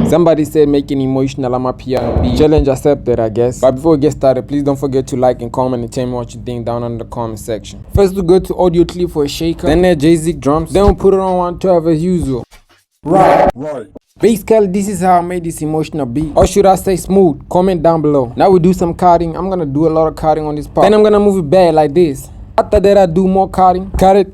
Somebody said make an emotional amapiano beat. Challenge accepted, I guess. But before we get started, please don't forget to like and comment and tell me what you think down in the comment section. First we go to audio clip for a shaker, then there jazzeq drums, then we'll put it on 112 as usual. Right. Basically, this is how I made this emotional beat. Or should I say smooth? Comment down below. Now we do some cutting. I'm gonna do a lot of cutting on this part. Then I'm gonna move it back like this. After that I do more cutting. Cut it.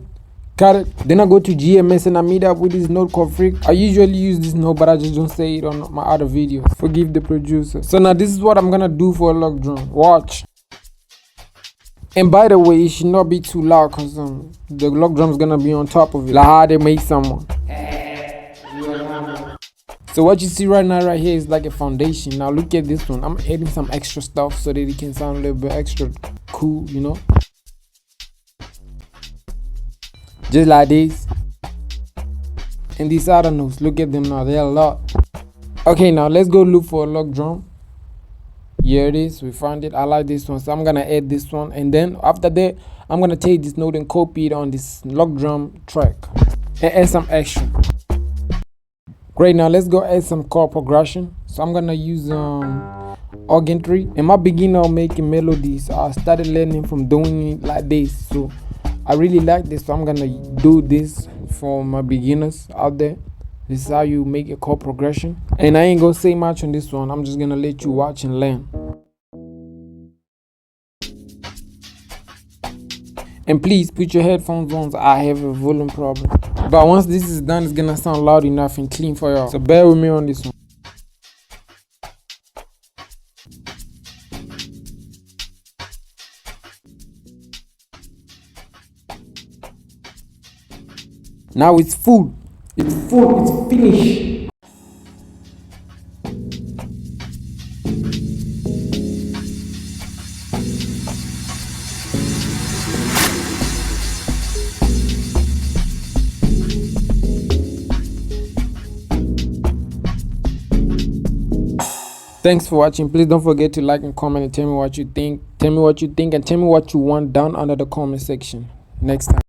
Then I go to GMS and I meet up with this note called Freak. I usually use this note, but I just don't say it on my other videos. Forgive the producer. So now this is what I'm gonna do for a lock drum. Watch. And by the way, it should not be too loud because the lock drum is gonna be on top of it. Like how they make someone. So what you see right now right here is like a foundation. Now look at this one. I'm adding some extra stuff so that it can sound a little bit extra cool, you know. Just like this. And these other notes, look at them now, they're a lot. Okay, now let's go look for a lock drum. Here it is, we found it. I like this one, so I'm gonna add this one. And then after that, I'm gonna take this note and copy it on this lock drum track. And add some extra. Great, now let's go add some chord progression. So I'm gonna use organ 3. In my beginner of making melodies, I started learning from doing it like this. So I really like this, so I'm gonna do this for my beginners out there. This is how you make a chord progression. And I ain't gonna say much on this one. I'm just gonna let you watch and learn. And please put your headphones on. I have a volume problem. But once this is done, it's gonna sound loud enough and clean for y'all. So bear with me on this one. Now it's full. It's finished. Thanks for watching. Please don't forget to like and comment and tell me what you think. Tell me what you think and tell me what you want down under the comment section. Next time.